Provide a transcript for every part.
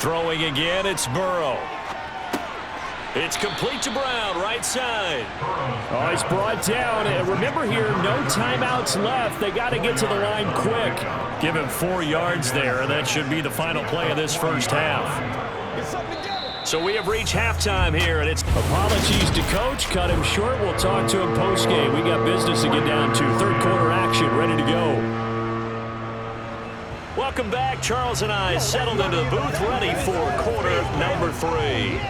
Throwing again, it's Burrow. It's complete to Brown, right side. Oh, he's brought down. And remember here, no timeouts left. They got to get to the line quick. Give him 4 yards there, and that should be the final play of this first half. So we have reached halftime here, and it's... Apologies to Coach. Cut him short. We'll talk to him post-game. We got business to get down to. Third quarter action, ready to go. Welcome back. Charles and I settled into the booth, ready for quarter number 3.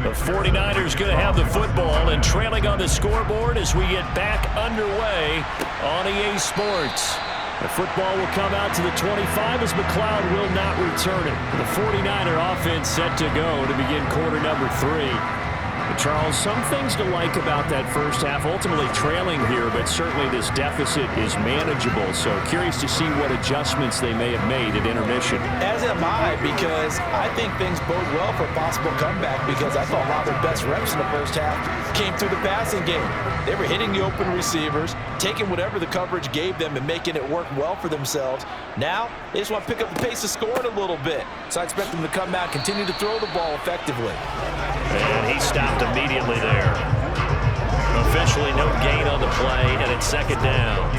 The 49ers going to have the football and trailing on the scoreboard as we get back underway on EA Sports. The football will come out to the 25 as McLeod will not return it. The 49er offense set to go to begin quarter number 3. Charles, some things to like about that first half, ultimately trailing here, but certainly this deficit is manageable. So curious to see what adjustments they may have made at intermission. As am I, because I think things bode well for a possible comeback, because I thought a lot of their best reps in the first half came through the passing game. They were hitting the open receivers, taking whatever the coverage gave them and making it work well for themselves. Now, they just want to pick up the pace of scoring a little bit. So I expect them to come out, continue to throw the ball effectively. And he stopped immediately there. Officially no gain on the play, and it's second down.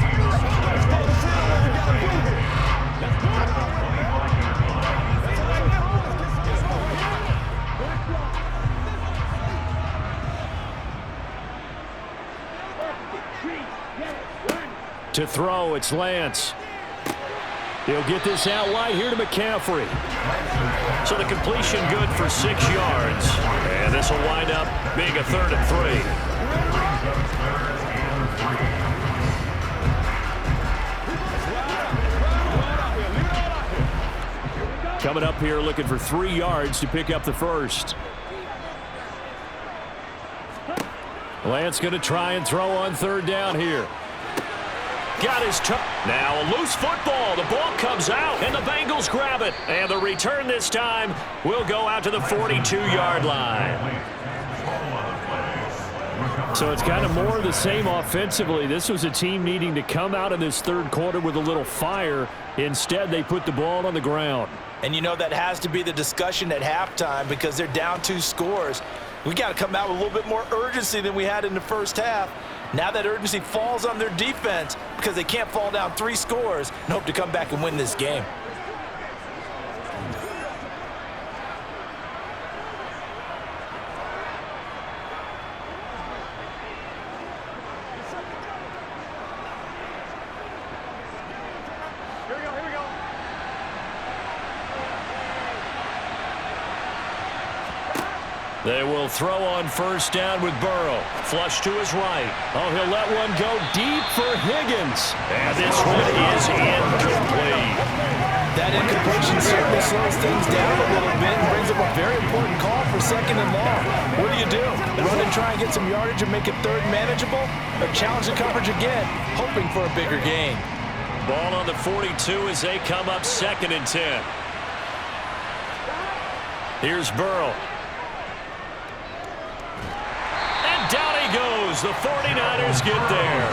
To throw, it's Lance. He'll get this out wide here to McCaffrey. So the completion good for 6 yards. And this will wind up being a 3rd and 3. Coming up here looking for 3 yards to pick up the first. Lance going to try and throw on 3rd down here. Got his toe. Now a loose football. The ball comes out, and the Bengals grab it. And the return this time will go out to the 42-yard line. So it's kind of more of the same offensively. This was a team needing to come out in this third quarter with a little fire. Instead, they put the ball on the ground. And you know that has to be the discussion at halftime, because they're down 2 scores. We got to come out with a little bit more urgency than we had in the first half. Now that urgency falls on their defense, because they can't fall down 3 scores and hope to come back and win this game. They will throw on 1st down with Burrow. Flush to his right. Oh, he'll let one go deep for Higgins. And this one is incomplete. That incompletion certainly slows things down a little bit and brings up a very important call for 2nd and long. What do? Run and try and get some yardage and make it 3rd manageable? Or challenge the coverage again, hoping for a bigger gain? Ball on the 42 as they come up 2nd and 10. Here's Burrow. Down he goes. The 49ers get there.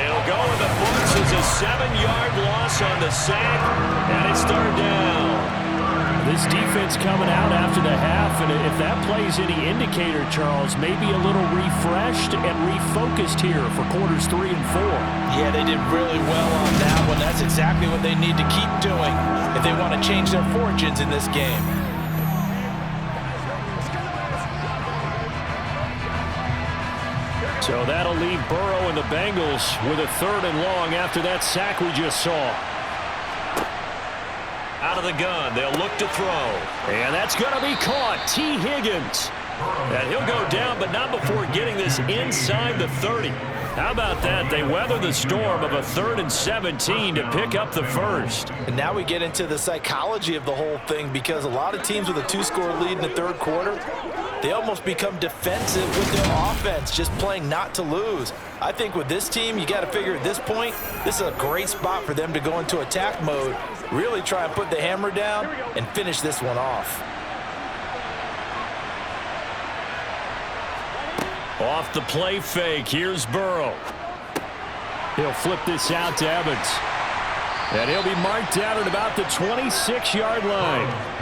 It'll go in the books as a 7-yard loss on the sack, and it's 3rd down. This defense coming out after the half, and if that plays any indicator, Charles, maybe a little refreshed and refocused here for quarters 3 and 4. Yeah, they did really well on that one. That's exactly what they need to keep doing if they want to change their fortunes in this game. So that'll leave Burrow and the Bengals with a 3rd and long after that sack we just saw. Out of the gun, they'll look to throw. And that's going to be caught. T. Higgins. And he'll go down, but not before getting this inside the 30. How about that? They weather the storm of a 3rd and 17 to pick up the first. And now we get into the psychology of the whole thing, because a lot of teams with a 2-score lead in the third quarter, they almost become defensive with their offense, just playing not to lose. I think with this team, you got to figure at this point, this is a great spot for them to go into attack mode, really try and put the hammer down and finish this one off. Off the play fake, here's Burrow. He'll flip this out to Evans. And he'll be marked down at about the 26-yard line.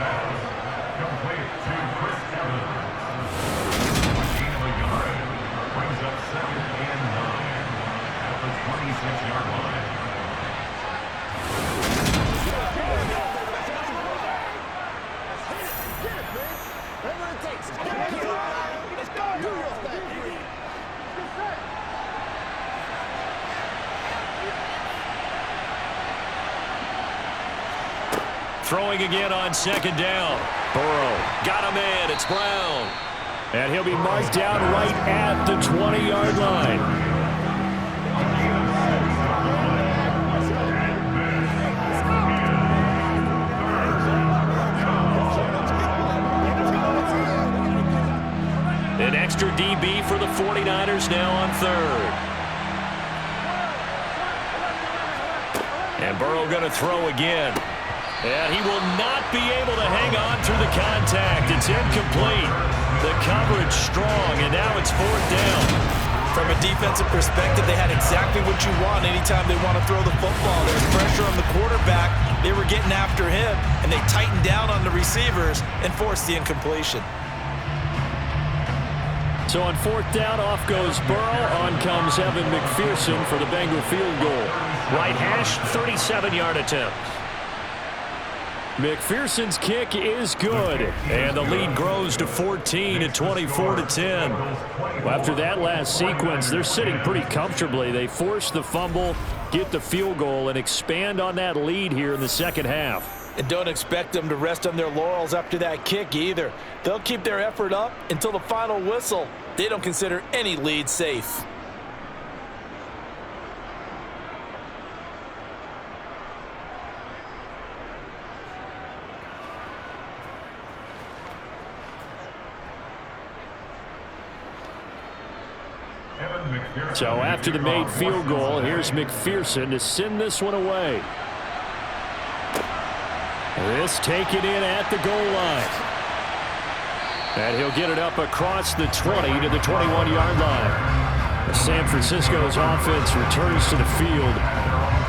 Throwing again on 2nd down. Burrow got him in. It's Brown. And he'll be marked down right at the 20-yard line. An extra DB for the 49ers now on 3rd. And Burrow going to throw again. And he will not be able to hang on through the contact. It's incomplete. The coverage strong, and now it's 4th down. From a defensive perspective, they had exactly what you want anytime they want to throw the football. There's pressure on the quarterback. They were getting after him, and they tightened down on the receivers and forced the incompletion. So on 4th down, off goes Burrow. On comes Evan McPherson for the Bengal field goal. Right hash, 37-yard attempt. McPherson's kick is good. And the lead grows to 14 at 24-10. Well, after that last sequence, they're sitting pretty comfortably. They force the fumble, get the field goal, and expand on that lead here in the second half. And don't expect them to rest on their laurels after that kick either. They'll keep their effort up until the final whistle. They don't consider any lead safe. So after the made field goal, here's McPherson to send this one away. This taken in at the goal line. And he'll get it up across the 20 to the 21-yard line. San Francisco's offense returns to the field.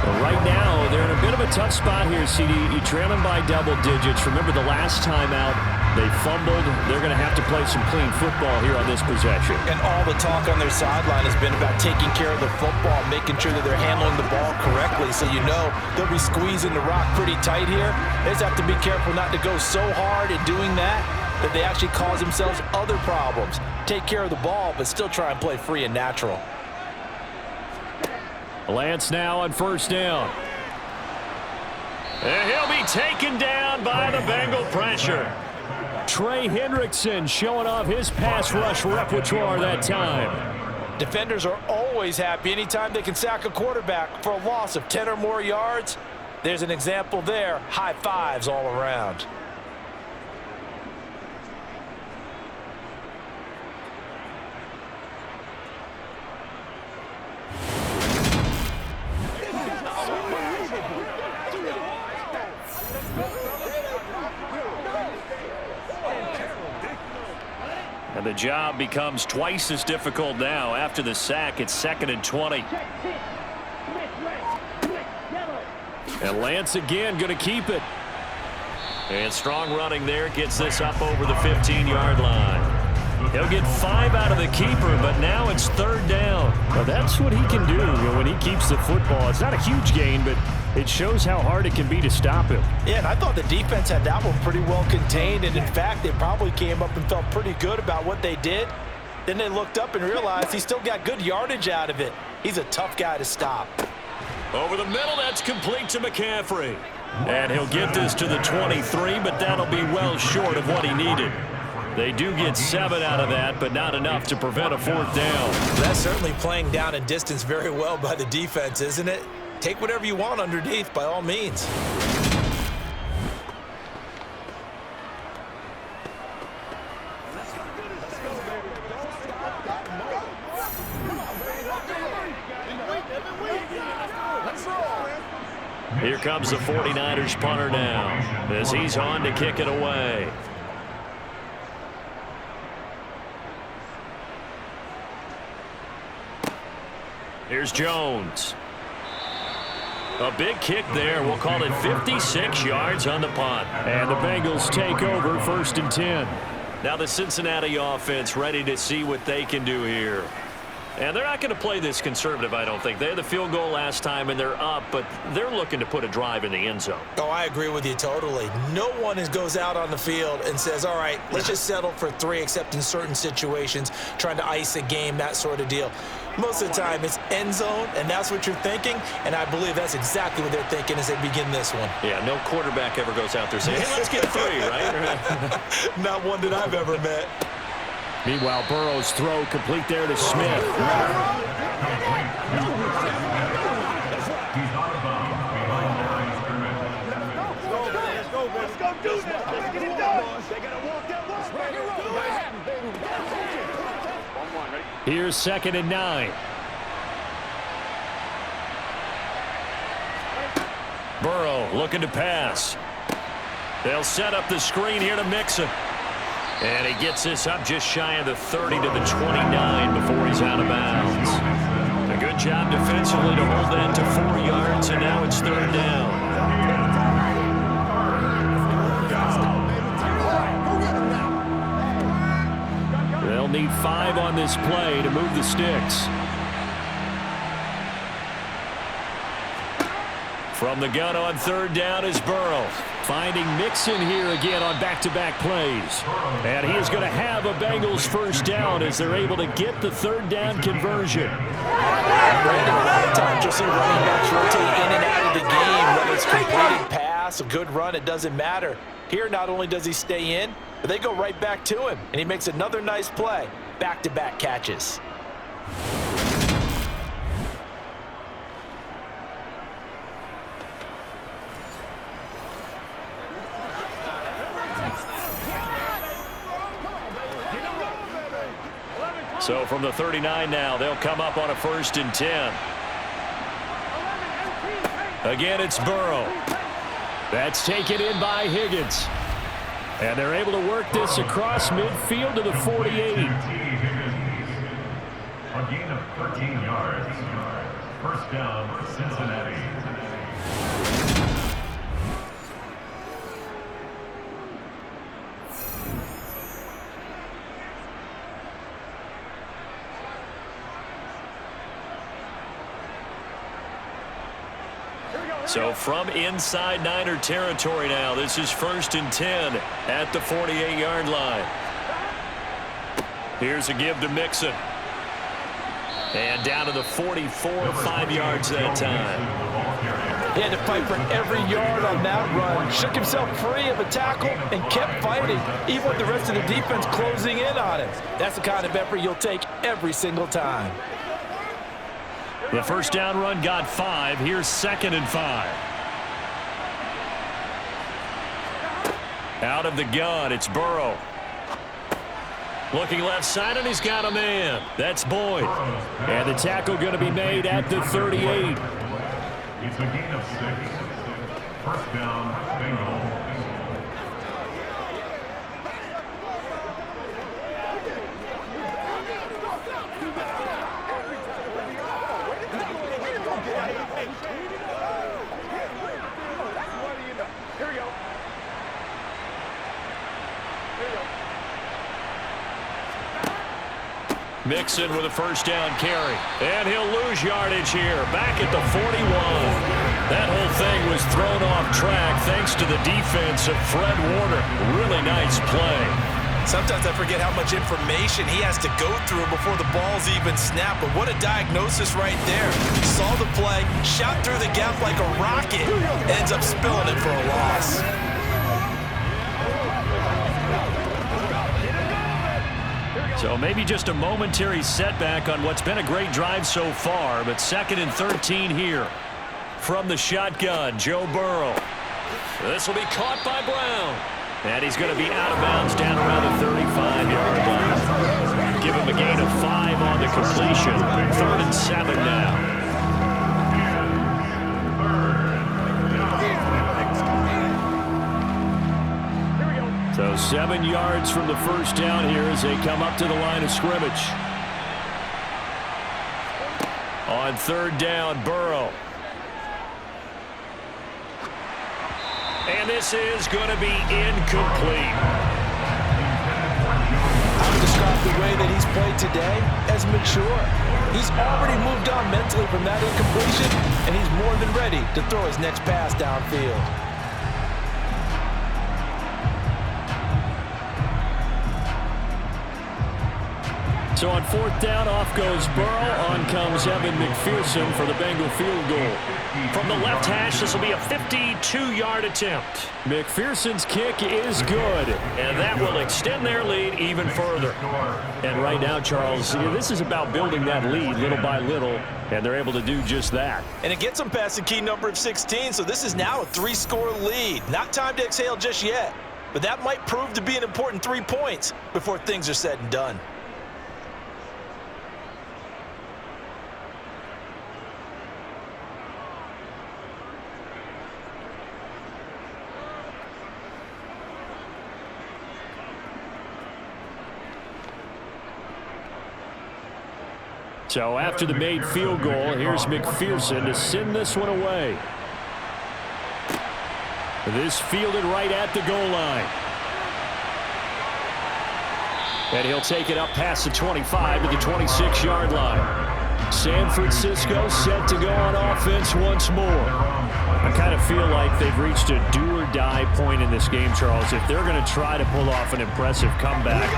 But right now, they're in a bit of a tough spot here, CD. You trail them by double digits. Remember the last time out, they fumbled. They're going to have to play some clean football here on this possession. And all the talk on their sideline has been about taking care of the football, making sure that they're handling the ball correctly. So you know they'll be squeezing the rock pretty tight here. They just have to be careful not to go so hard in doing that they actually cause themselves other problems. Take care of the ball, but still try and play free and natural. Lance now on 1st down. And he'll be taken down by the Bengal pressure. Trey Hendrickson showing off his pass rush repertoire that time. Defenders are always happy anytime they can sack a quarterback for a loss of 10 or more yards. There's an example there. High fives all around. And the job becomes twice as difficult now. After the sack, it's 2nd and 20. And Lance again going to keep it. And strong running there gets this up over the 15-yard line. He'll get 5 out of the keeper, but now it's 3rd down. Well, that's what he can do when he keeps the football. It's not a huge gain, but it shows how hard it can be to stop him. Yeah, and I thought the defense had that one pretty well contained, and in fact, they probably came up and felt pretty good about what they did. Then they looked up and realized he still got good yardage out of it. He's a tough guy to stop. Over the middle, that's complete to McCaffrey. And he'll get this to the 23, but that'll be well short of what he needed. They do get 7 out of that, but not enough to prevent a 4th down. That's certainly playing down and distance very well by the defense, isn't it? Take whatever you want underneath, by all means. Here comes the 49ers punter now as he's on to kick it away. Here's Jones. A big kick there. We'll call it 56 yards on the punt. And the Bengals take over 1st and 10. Now the Cincinnati offense ready to see what they can do here. And they're not going to play this conservative, I don't think. They had the field goal last time, and they're up, but they're looking to put a drive in the end zone. Oh, I agree with you totally. No one goes out on the field and says, all right, let's just settle for 3, except in certain situations, trying to ice a game, that sort of deal. Most of the time, it's end zone, and that's what you're thinking, and I believe that's exactly what they're thinking as they begin this one. Yeah, no quarterback ever goes out there saying, hey, let's get 3, right? Not one that I've ever met. Meanwhile, Burrow's throw complete there to Smith. Here's 2nd and 9. Burrow looking to pass. They'll set up the screen here to Mixon. And he gets this up just shy of the 30 to the 29 before he's out of bounds. A good job defensively to hold that to 4 yards, and now it's 3rd down. They'll need 5 on this play to move the sticks. From the gun on 3rd down is Burrow. Finding Mixon here again on back-to-back plays. And he is going to have a Bengals 1st down as they're able to get the 3rd down conversion. Brandon, a lot of times you'll see running backs rotate in and out of the game, whether it's completed pass, a good run, it doesn't matter. Here, not only does he stay in, but they go right back to him, and he makes another nice play. Back-to-back catches. So from the 39 now, they'll come up on a 1st and 10. Again, it's Burrow. That's taken in by Higgins. And they're able to work this across midfield to the 48. A gain of 13 yards. 1st down, Cincinnati. So from inside Niner territory now, this is 1st and 10 at the 48-yard line. Here's a give to Mixon. And down to the 44, 5 yards that time. He had to fight for every yard on that run. Shook himself free of a tackle and kept fighting, even with the rest of the defense closing in on him. That's the kind of effort you'll take every single time. The 1st down run got 5. Here's 2nd and 5. Out of the gun, it's Burrow. Looking left side, and he's got a man. That's Boyd. And the tackle going to be made at the 38. It's a gain of 6. 1st down, Bengals. Mixon with a 1st down carry. And he'll lose yardage here. Back at the 41. That whole thing was thrown off track thanks to the defense of Fred Warner. Really nice play. Sometimes I forget how much information he has to go through before the ball's even snapped. But what a diagnosis right there. Saw the play, shot through the gap like a rocket, ends up spilling it for a loss. So maybe just a momentary setback on what's been a great drive so far, but 2nd and 13 here. From the shotgun, Joe Burrow. This will be caught by Brown. And he's going to be out of bounds down around the 35-yard line. Give him a gain of 5 on the completion. 3rd and 7 now. So 7 yards from the first down here as they come up to the line of scrimmage. On 3rd down, Burrow. And this is going to be incomplete. I would describe the way that he's played today as mature. He's already moved on mentally from that incompletion, and he's more than ready to throw his next pass downfield. So on 4th down, off goes Burrow. On comes Evan McPherson for the Bengal field goal. From the left hash, this will be a 52-yard attempt. McPherson's kick is good. And that will extend their lead even further. And right now, Charles, this is about building that lead little by little, and they're able to do just that. And it gets them past the key number of 16, so this is now a 3-score lead. Not time to exhale just yet, but that might prove to be an important 3 points before things are said and done. So after the made field goal, here's McPherson to send this one away. This fielded right at the goal line. And he'll take it up past the 25 to the 26-yard line. San Francisco set to go on offense once more. I kind of feel like they've reached a do-or-die point in this game, Charles. If they're going to try to pull off an impressive comeback,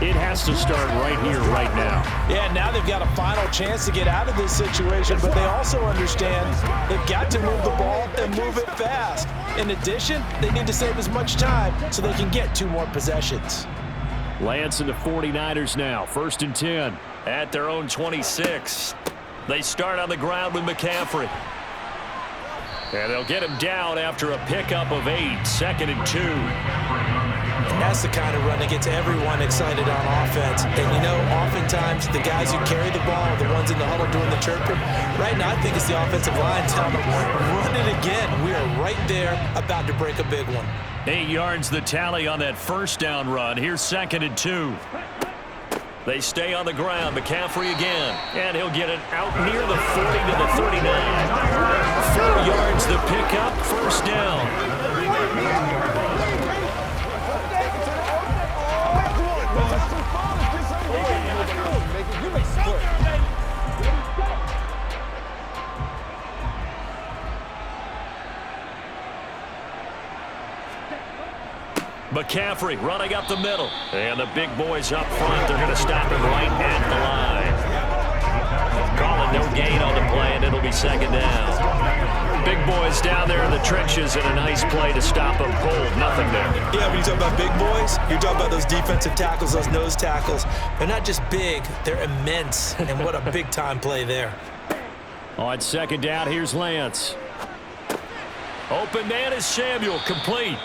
it has to start right here, right now. Yeah, now they've got a final chance to get out of this situation, but they also understand they've got to move the ball and move it fast. In addition, they need to save as much time so they can get 2 more possessions. Lance and the 49ers now, 1st and 10. At their own 26. They start on the ground with McCaffrey. And they'll get him down after a pickup of 8, 2nd and 2. And that's the kind of run that gets everyone excited on offense. And you know, oftentimes the guys who carry the ball are the ones in the huddle doing the chirping. Right now, I think it's the offensive line telling them, run it again. We are right there about to break a big one. 8 yards the tally on that 1st down run. Here's 2nd and 2. They stay on the ground. McCaffrey again. And he'll get it out near the 40 to the 39. 4 yards the pickup. 1st down. McCaffrey running up the middle. And the big boys up front. They're going to stop him right at the line. Calling no gain on the play, and it'll be 2nd down. Big boys down there in the trenches, and a nice play to stop them cold. Nothing there. Yeah, when you talk about big boys, you're talking about those defensive tackles, those nose tackles. They're not just big, they're immense. And what a big-time play there. On 2nd down, here's Lance. Open man is Samuel, complete.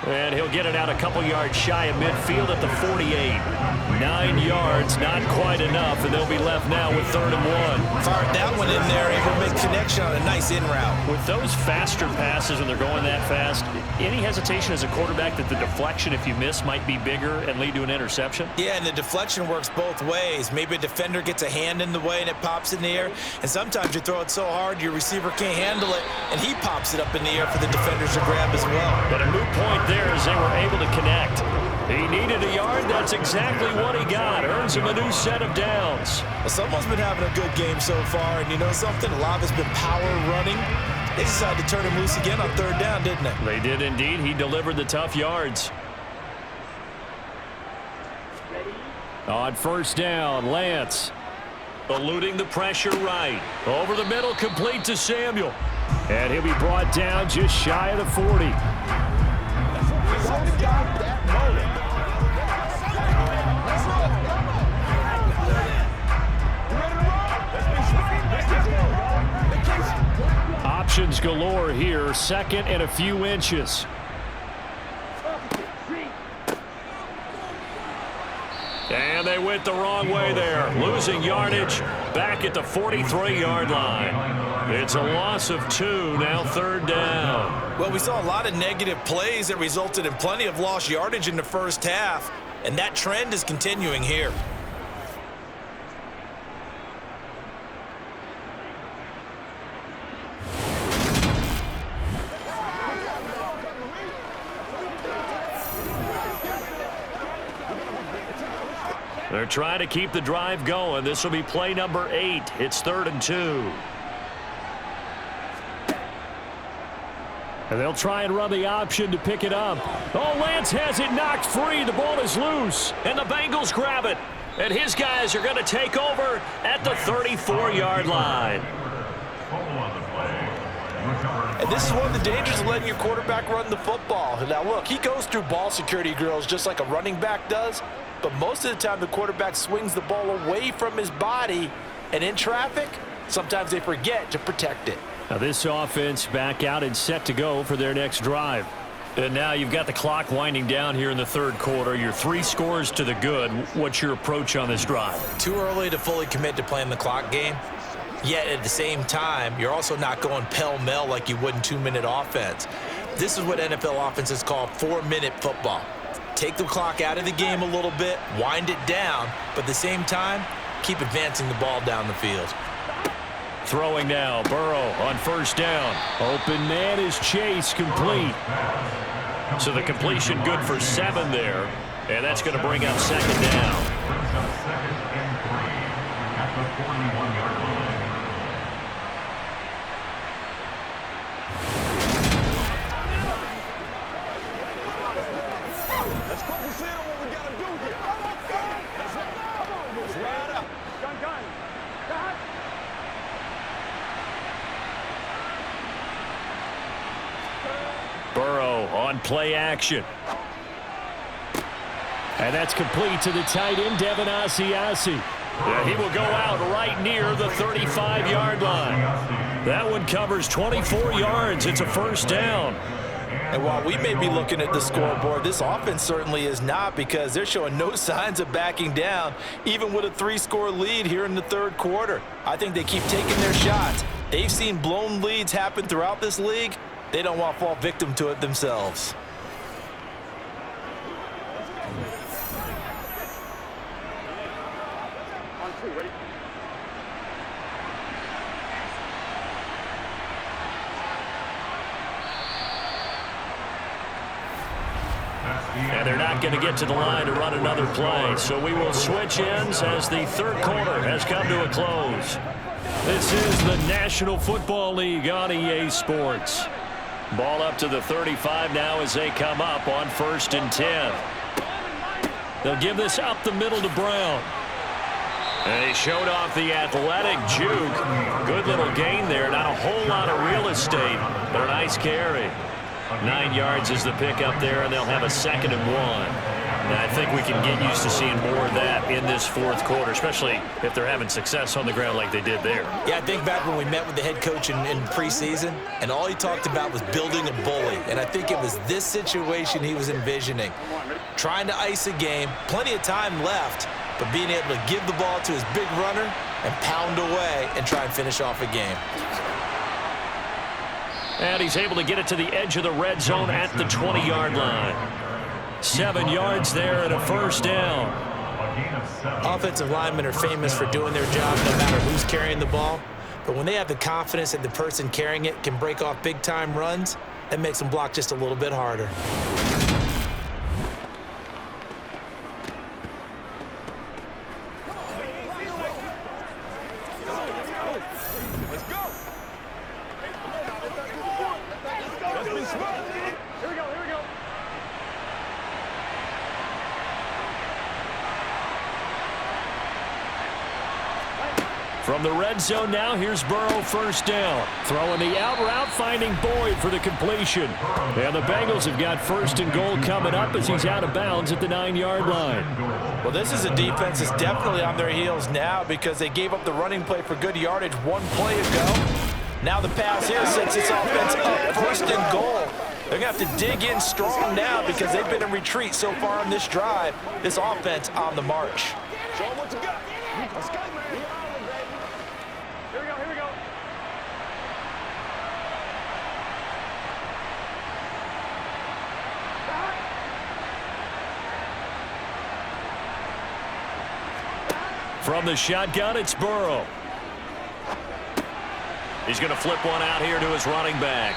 And he'll get it out a couple yards shy of midfield at the 48. 9 yards, not quite enough, and they'll be left now with 3rd and 1. Fired that one in there, able to make connection on a nice in route. With those faster passes when they're going that fast, any hesitation as a quarterback that the deflection, if you miss, might be bigger and lead to an interception? Yeah, and the deflection works both ways. Maybe a defender gets a hand in the way and it pops in the air, and sometimes you throw it so hard your receiver can't handle it, and he pops it up in the air for the defenders to grab as well. But a moot point there as they were able to connect. He needed a yard. That's exactly what he got. Earns him a new set of downs. Well, someone's been having a good game so far, and you know something? A lot has been power running. They decided to turn him loose again on 3rd down, didn't they? They did indeed. He delivered the tough yards. On 1st down, Lance. Eluding the pressure right. Over the middle, complete to Samuel. And he'll be brought down just shy of the 40. Options galore here. Second and a few inches. And they went the wrong way there. Losing yardage back at the 43-yard line. It's a loss of 2, now third down. Well, we saw a lot of negative plays that resulted in plenty of lost yardage in the first half, and that trend is continuing here. They're trying to keep the drive going. This will be play number 8. It's 3rd and 2. And they'll try and run the option to pick it up. Oh, Lance has it knocked free. The ball is loose. And the Bengals grab it. And his guys are going to take over at the 34-yard line. And this is one of the dangers of letting your quarterback run the football. Now, look, he goes through ball security drills just like a running back does. But most of the time, the quarterback swings the ball away from his body. And in traffic, sometimes they forget to protect it. Now this offense back out and set to go for their next drive. And now you've got the clock winding down here in the third quarter. You're 3 scores to the good. What's your approach on this drive? Too early to fully commit to playing the clock game. Yet at the same time, you're also not going pell-mell like you would in 2-minute offense. This is what NFL offenses call 4-minute football. Take the clock out of the game a little bit, wind it down, but at the same time, keep advancing the ball down the field. Throwing now, Burrow on first down. Open man is Chase, complete. So the completion good for 7 there, and that's going to bring up second down. Brings up 2nd and 3 at the 41-yard line. Let's focus in on what we got to do here. That's right. Come on, let's ride up. Gun. Burrow on play action. And that's complete to the tight end, Devin Asiasi. Yeah, he will go out right near the 35-yard line. That one covers 24 yards. It's a first down. And while we may be looking at the scoreboard, this offense certainly is not, because they're showing no signs of backing down, even with a 3-score lead here in the third quarter. I think they keep taking their shots. They've seen blown leads happen throughout this league. They don't want to fall victim to it themselves. And they're not going to get to the line to run another play. So we will switch ends as the third quarter has come to a close. This is the National Football League on EA Sports. Ball up to the 35 now as they come up on 1st and 10. They'll give this up the middle to Brown. And he showed off the athletic juke. Good little gain there. Not a whole lot of real estate, but a nice carry. 9 yards is the pickup there, and they'll have a 2nd and 1. And I think we can get used to seeing more of that in this fourth quarter, especially if they're having success on the ground like they did there. Yeah, I think back when we met with the head coach in preseason, and all he talked about was building a bully. And I think it was this situation he was envisioning. Trying to ice a game, plenty of time left, but being able to give the ball to his big runner and pound away and try and finish off a game. And he's able to get it to the edge of the red zone at the 20-yard line. 7 yards there and a first down. Offensive linemen are famous for doing their job no matter who's carrying the ball. But when they have the confidence that the person carrying it can break off big-time runs, that makes them block just a little bit harder. From the red zone now, here's Burrow, first down. Throwing the out route, finding Boyd for the completion. And the Bengals have got 1st and goal coming up as he's out of bounds at the 9-yard line. Well, this is a defense that's definitely on their heels now because they gave up the running play for good yardage 1 play ago. Now the pass here sets this offense up. First and goal. They're going to have to dig in strong now because they've been in retreat so far on this drive. This offense on the march. Show them what you got. Let's go, man. Here we go, here we go. From the shotgun, it's Burrow. He's going to flip one out here to his running back.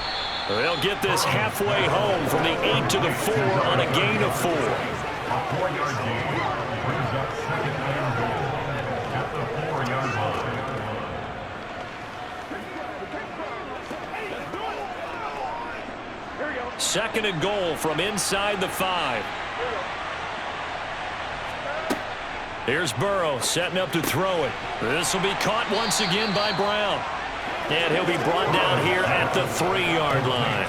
They'll get this halfway home from the 8 to the 4 on a gain of 4. A 4-yard gain brings up second and goal at the 4-yard line. Second and goal from inside the 5. Here's Burrow setting up to throw it. This will be caught once again by Brown. And he'll be brought down here at the 3-yard line.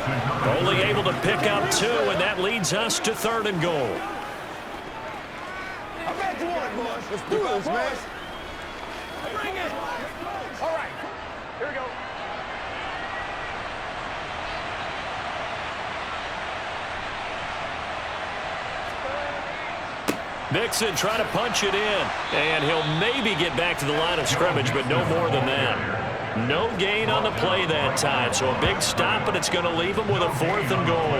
Only able to pick up 2, and that leads us to 3rd and goal. I bet you want it, boys. Let's do this, man. Bring it. All right. Here we go. Mixon trying to punch it in. And he'll maybe get back to the line of scrimmage, but no more than that. No gain on the play that time. So a big stop, and it's going to leave him with a 4th and goal.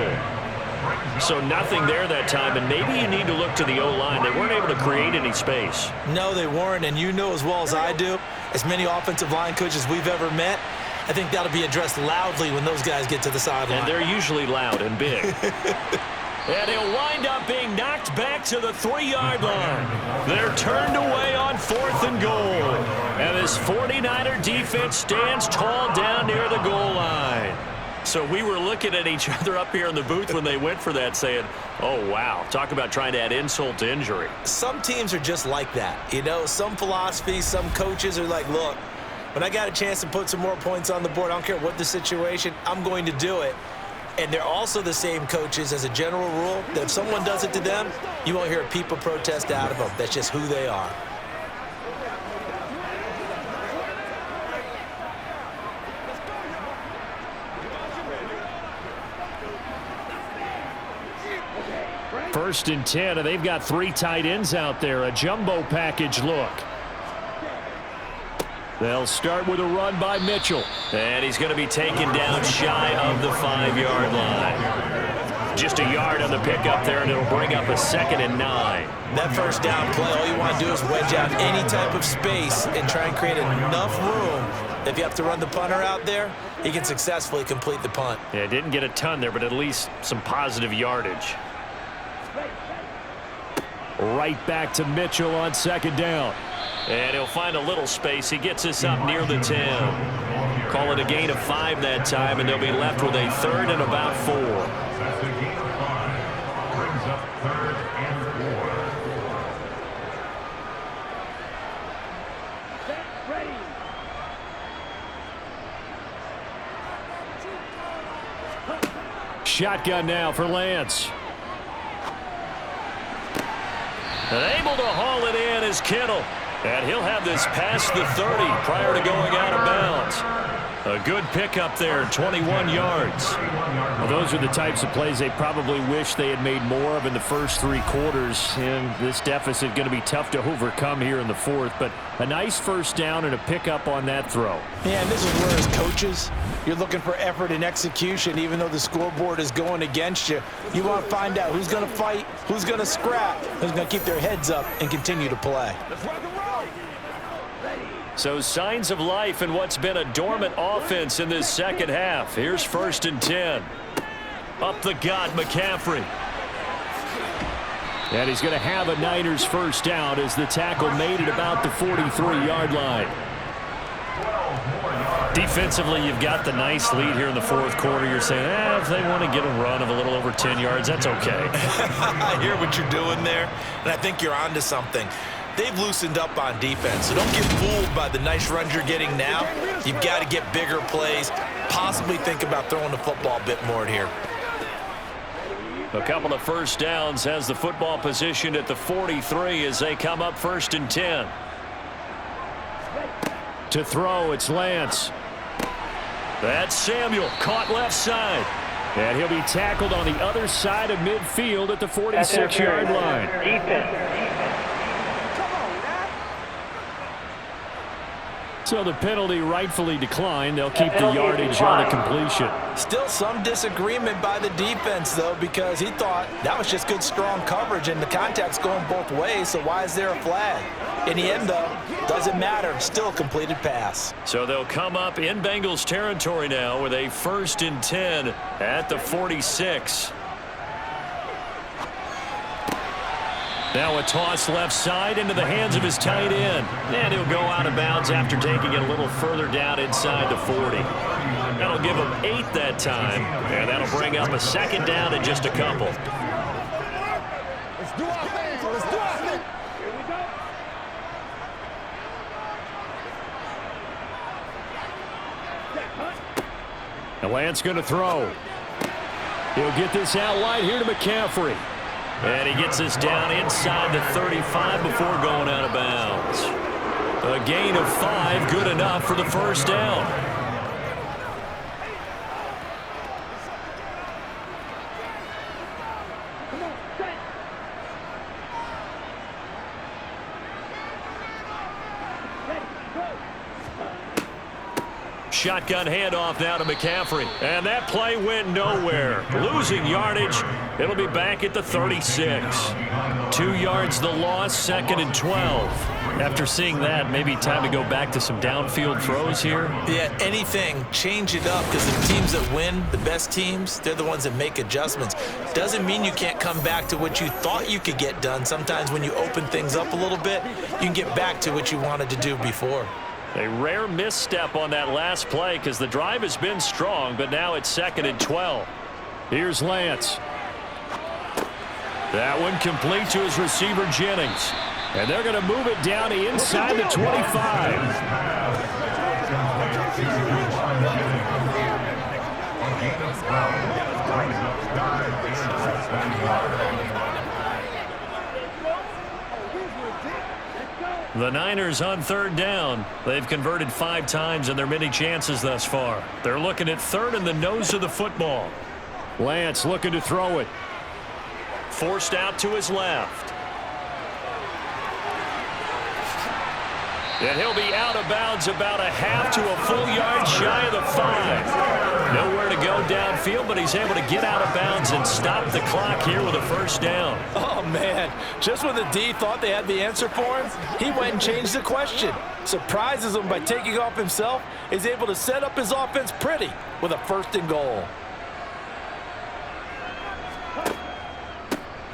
So nothing there that time, and maybe you need to look to the O-line. They weren't able to create any space. No, they weren't, and you know as well as I do, as many offensive line coaches we've ever met, I think that'll be addressed loudly when those guys get to the sideline. And they're usually loud and big. And he'll wind up being knocked back to the 3-yard line. They're turned away on 4th and goal. And this 49er defense stands tall down near the goal line. So we were looking at each other up here in the booth when they went for that saying, oh, wow, talk about trying to add insult to injury. Some teams are just like that. You know, some philosophies, some coaches are like, look, when I got a chance to put some more points on the board, I don't care what the situation, I'm going to do it. And they're also the same coaches as a general rule that if someone does it to them, you won't hear a people protest out of them. That's just who they are. First and 10, and they've got 3 tight ends out there. A jumbo package look. They'll start with a run by Mitchell. And he's going to be taken down shy of the 5-yard line. Just a yard on the pickup there, and it'll bring up a 2nd and 9. That first down play, all you want to do is wedge out any type of space and try and create enough room. If you have to run the punter out there, he can successfully complete the punt. Yeah, didn't get a ton there, but at least some positive yardage. Right back to Mitchell on 2nd down. And he'll find a little space. He gets us up near the 10. Call it a gain of 5 that time, and they'll be left with a 3rd and about 4. That's a gain of 5. Brings up 3rd and 4. Shotgun now for Lance. And able to haul it in is Kittle. And he'll have this past the 30 prior to going out of bounds. A good pickup there, 21 yards. Well, those are the types of plays they probably wish they had made more of in the first 3 quarters. And this deficit going to be tough to overcome here in the 4th. But a nice first down and a pickup on that throw. Yeah, and this is where as coaches, you're looking for effort and execution. Even though the scoreboard is going against you, you want to find out who's going to fight, who's going to scrap, who's going to keep their heads up and continue to play. Let's rock and roll. So signs of life in what's been a dormant offense in this second half. Here's 1st and 10. Up the gut, McCaffrey. And he's going to have a Niners first down as the tackle made at about the 43-yard line. Defensively, you've got the nice lead here in the 4th quarter. You're saying, if they want to get a run of a little over 10 yards, that's okay. I hear what you're doing there, and I think you're onto something. They've loosened up on defense, so don't get fooled by the nice runs you're getting now. You've got to get bigger plays, possibly think about throwing the football a bit more here. A couple of first downs has the football position at the 43 as they come up 1st and 10. To throw, it's Lance. That's Samuel, caught left side. And he'll be tackled on the other side of midfield at the 46-yard line. So the penalty rightfully declined. They'll keep the yardage on the completion. Still some disagreement by the defense, though, because he thought that was just good, strong coverage, and the contact's going both ways, so why is there a flag? In the end, though, doesn't matter. Still a completed pass. So they'll come up in Bengals territory now with a 1st and 10 at the 46. Now a toss left side into the hands of his tight end. And he'll go out of bounds after taking it a little further down inside the 40. That'll give him 8 that time. And that'll bring up a 2nd down and just a couple. Let's do our thing. Let's do our thing. Here we go. And Lance going to throw. He'll get this out wide here to McCaffrey. And he gets this down inside the 35 before going out of bounds. A gain of 5, good enough for the 1st down. Shotgun handoff now to McCaffrey. And that play went nowhere. Losing yardage. It'll be back at the 36. 2 yards the loss, 2nd and 12. After seeing that, maybe time to go back to some downfield throws here. Yeah, anything. Change it up, because the teams that win, the best teams, they're the ones that make adjustments. Doesn't mean you can't come back to what you thought you could get done. Sometimes when you open things up a little bit, you can get back to what you wanted to do before. A rare misstep on that last play because the drive has been strong, but now it's 2nd and 12. Here's Lance. That one complete to his receiver, Jennings. And they're going to move it down inside the 25. The Niners on 3rd down. They've converted 5 times in their many chances thus far. They're looking at 3rd in the nose of the football. Lance looking to throw it. Forced out to his left. And he'll be out of bounds about a half to a full yard shy of the 5. Nowhere to go downfield, but he's able to get out of bounds and stop the clock here with a 1st down. Oh, man. Just when the D thought they had the answer for him, he went and changed the question. Surprises him by taking off himself. Is able to set up his offense pretty with a 1st and goal.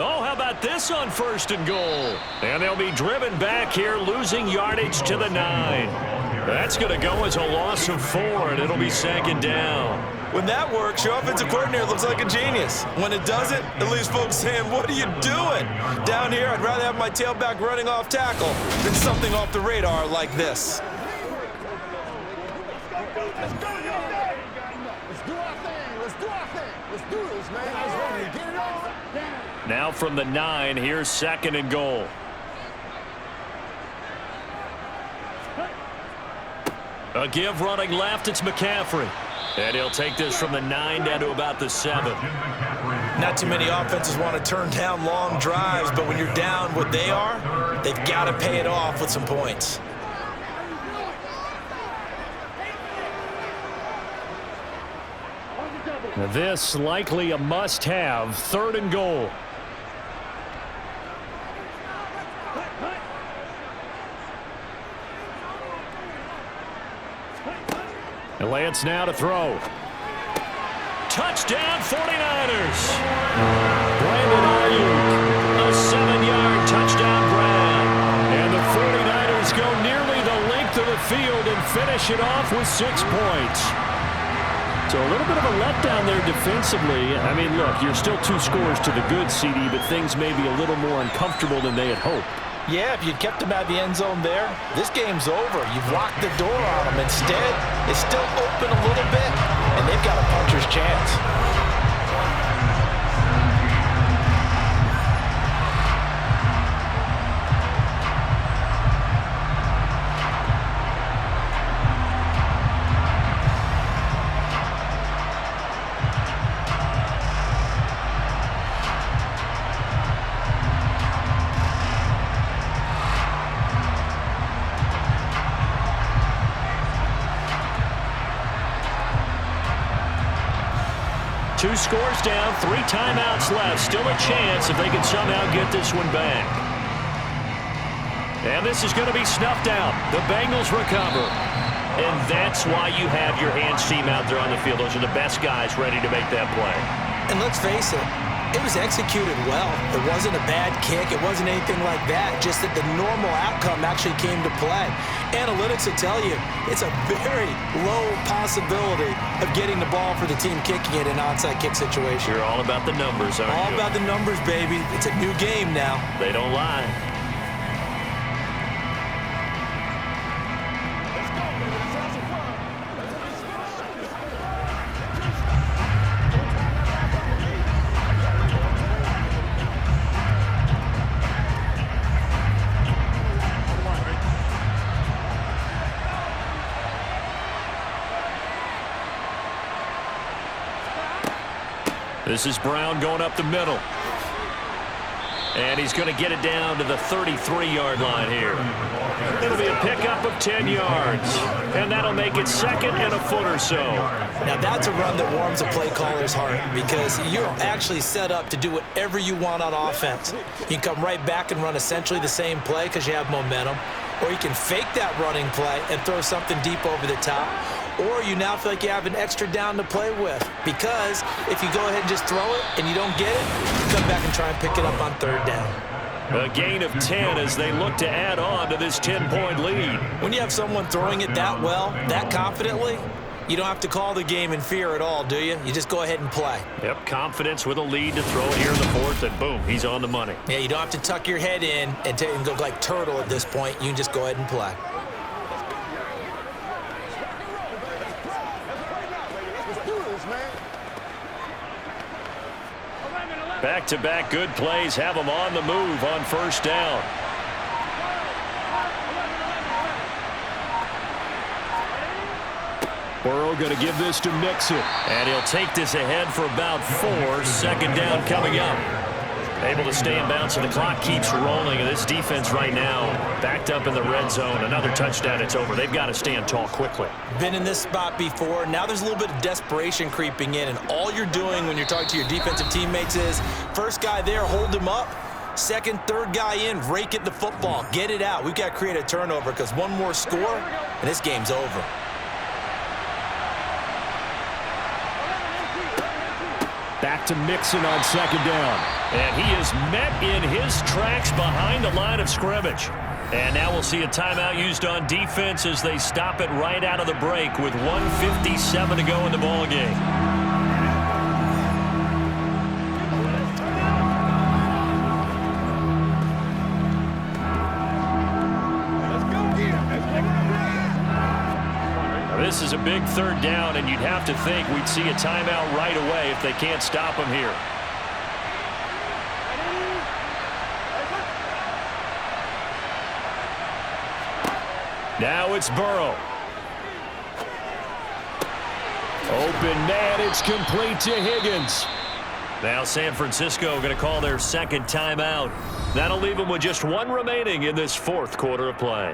Oh, how about this on 1st and goal? And they'll be driven back here, losing yardage to the 9. That's going to go as a loss of 4, and it'll be 2nd down. When that works, your offensive coordinator looks like a genius. When it doesn't, it leaves folks saying, what are you doing? Down here, I'd rather have my tailback running off tackle than something off the radar like this. Let's do our thing. Let's do our thing. Let's do this, man. I was ready to get it on. Now from the 9, here's 2nd and goal. A give running left, it's McCaffrey. And he'll take this from the 9 down to about the 7. Not too many offenses want to turn down long drives, but when you're down what they are, they've got to pay it off with some points. This likely a must-have, 3rd and goal. And Lance now to throw. Touchdown 49ers. Brandon Ayuk, a 7-yard touchdown grab. And the 49ers go nearly the length of the field and finish it off with 6 points. So a little bit of a letdown there defensively. I mean, look, you're still 2 scores to the good, CD, but things may be a little more uncomfortable than they had hoped. Yeah, if you'd kept them out of the end zone there, this game's over. You've locked the door on them. Instead, it's still open a little bit, and they've got a puncher's chance. 2 scores down, 3 timeouts left. Still a chance if they can somehow get this one back. And this is going to be snuffed out. The Bengals recover. And that's why you have your hands team out there on the field. Those are the best guys ready to make that play. And let's face it, it was executed well. It wasn't a bad kick. It wasn't anything like that. Just that the normal outcome actually came to play. Analytics will tell you it's a very low possibility of getting the ball for the team kicking it in an onside kick situation. You're all about the numbers, aren't you? All about the numbers, baby. It's a new game now. They don't lie. This is Brown going up the middle. And he's going to get it down to the 33-yard line here. It'll be a pickup of 10 yards. And that'll make it 2nd and a foot or so. Now that's a run that warms a play caller's heart because you're actually set up to do whatever you want on offense. You can come right back and run essentially the same play because you have momentum. Or you can fake that running play and throw something deep over the top. Or you now feel like you have an extra down to play with because if you go ahead and just throw it and you don't get it, you come back and try and pick it up on 3rd down. A gain of 10 as they look to add on to this 10-point lead. When you have someone throwing it that well, that confidently, you don't have to call the game in fear at all, do you? You just go ahead and play. Yep, confidence with a lead to throw it here in the 4th, and boom, he's on the money. Yeah, you don't have to tuck your head in and go like turtle at this point. You can just go ahead and play. Back-to-back good plays have them on the move on 1st down. Burrow going to give this to Mixon. And he'll take this ahead for about 4. 2nd down coming up. Able to stay in bounds, and the clock keeps rolling. And this defense right now backed up in the red zone. Another touchdown, it's over. They've got to stand tall quickly. Been in this spot before. Now there's a little bit of desperation creeping in, and all you're doing when you're talking to your defensive teammates is first guy there, hold him up. 2nd, 3rd guy in, rake at the football. Get it out. We've got to create a turnover because one more score, and this game's over. Back to Mixon on 2nd down. And he is met in his tracks behind the line of scrimmage. And now we'll see a timeout used on defense as they stop it right out of the break with 1:57 to go in the ballgame. This is a big 3rd down, and you'd have to think we'd see a timeout right away if they can't stop him here. Now it's Burrow. Open man, it's complete to Higgins. Now San Francisco going to call their 2nd timeout. That'll leave them with just 1 remaining in this 4th quarter of play.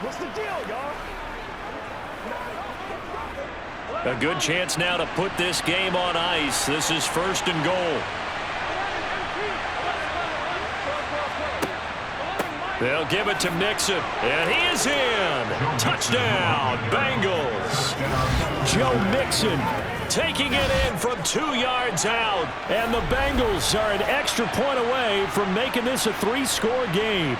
What's the deal, y'all? A good chance now to put this game on ice. This is 1st and goal. They'll give it to Mixon, and he is in. Touchdown, Bengals. Joe Mixon taking it in from 2 yards out. And the Bengals are an extra point away from making this a 3-score game.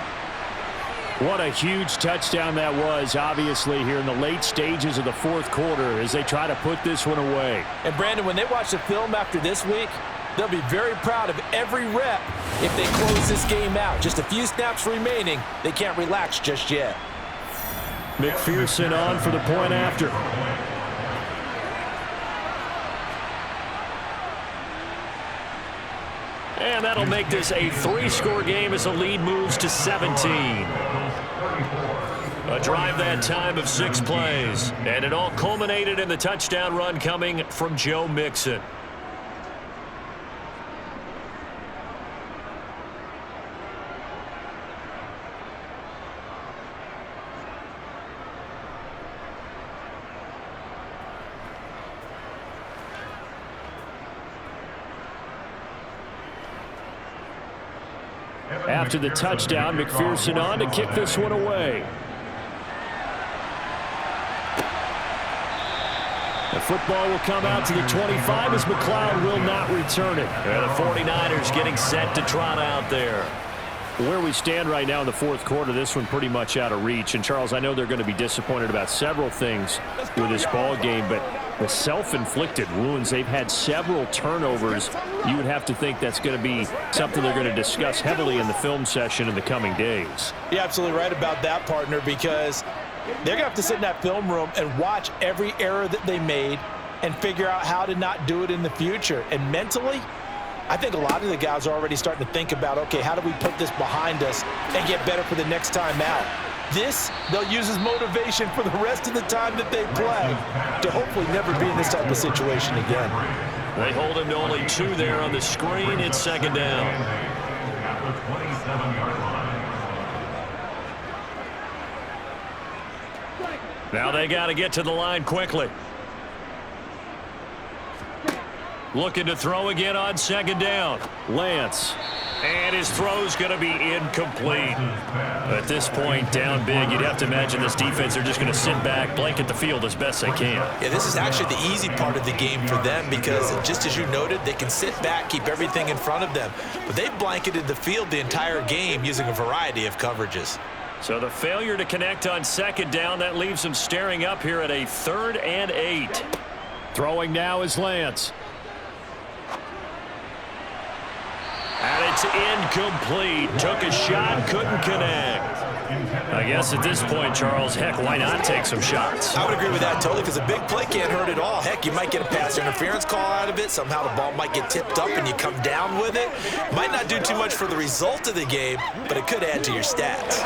What a huge touchdown that was, obviously, here in the late stages of the 4th quarter as they try to put this one away. And, Brandon, when they watch the film after this week, they'll be very proud of every rep if they close this game out. Just a few snaps remaining. They can't relax just yet. McPherson on for the point after. And that'll make this a 3-score game as the lead moves to 17. A drive that time of 6 plays. And it all culminated in the touchdown run coming from Joe After the touchdown, McPherson on to kick this one away. The football will come out to the 25 as McLeod will not return it. And the 49ers getting set to trot out there. Where we stand right now in the fourth quarter, this one pretty much out of reach. And, Charles, I know they're going to be disappointed about several things with this ball game, but the self-inflicted wounds, they've had several turnovers. You would have to think that's going to be something they're going to discuss heavily in the film session in the coming days. You're absolutely right about that, partner, because they're going to have to sit in that film room and watch every error that they made and figure out how to not do it in the future. And mentally, I think a lot of the guys are already starting to think about, okay, how do we put this behind us and get better for the next time out? This, they'll use as motivation for the rest of the time that they play to hopefully never be in this type of situation again. They hold him to only 2 there on the screen. It's second down. At the 27-yard line. Now they got to get to the line quickly. Looking to throw again on second down. Lance. And his throw's going to be incomplete. At this point, down big, you'd have to imagine this defense are just going to sit back, blanket the field as best they can. Yeah, this is actually the easy part of the game for them because, just as you noted, they can sit back, keep everything in front of them. But they've blanketed the field the entire game using a variety of coverages. So the failure to connect on second down, that leaves them staring up here at a 3rd and 8. Throwing now is Lance. And it's incomplete. Took a shot, couldn't connect. I guess at this point, Charles, heck, why not take some shots? I would agree with that totally because a big play can't hurt at all. Heck, you might get a pass interference call out of it. Somehow the ball might get tipped up and you come down with it. Might not do too much for the result of the game, but it could add to your stats.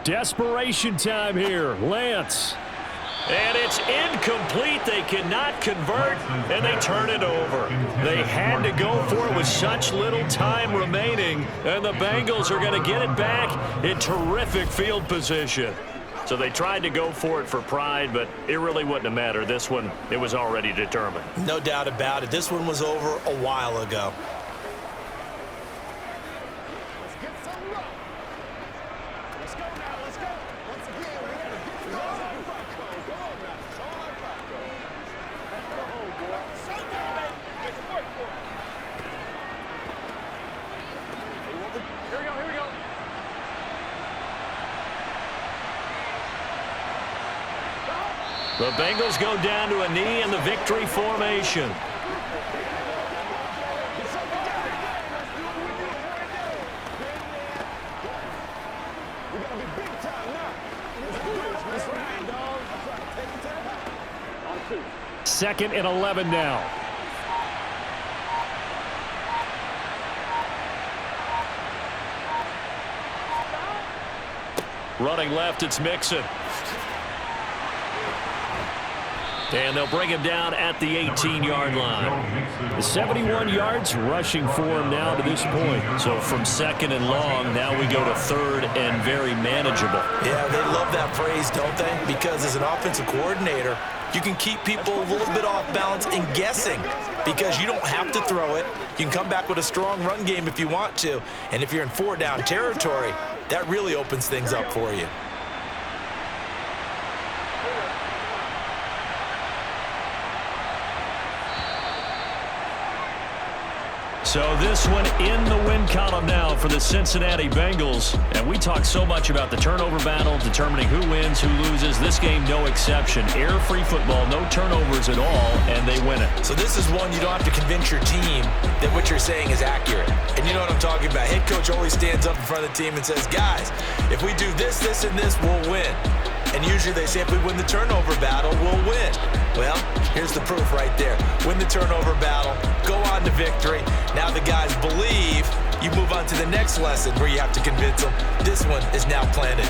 Desperation time here. Lance. And it's incomplete. They cannot convert, and they turn it over. They had to go for it with such little time remaining, and the Bengals are going to get it back in terrific field position. So they tried to go for it for pride, but it really wouldn't have mattered. This one, it was already determined. No doubt about it. This one was over a while ago. The Bengals go down to a knee in the victory formation. Second and 11 now. Running left, it's Mixon. And they'll bring him down at the 18-yard line. The 71 yards rushing for him now to this point. So from second and long, now we go to third and very manageable. Yeah, they love that phrase, don't they? Because as an offensive coordinator, you can keep people a little bit off balance and guessing because you don't have to throw it. You can come back with a strong run game if you want to. And if you're in 4-down territory, that really opens things up for you. So this one in the win column now for the Cincinnati Bengals. And we talk so much about the turnover battle, determining who wins, who loses. This game, no exception. Error-free football, no turnovers at all, and they win it. So this is one you don't have to convince your team that what you're saying is accurate. And you know what I'm talking about. Head coach always stands up in front of the team and says, guys, if we do this, this, and this, we'll win. And usually they say if we win the turnover battle, we'll win. Well, here's the proof right there. Win the turnover battle, go on to victory. Now the guys believe. You move on to the next lesson where you have to convince them this one is now planted.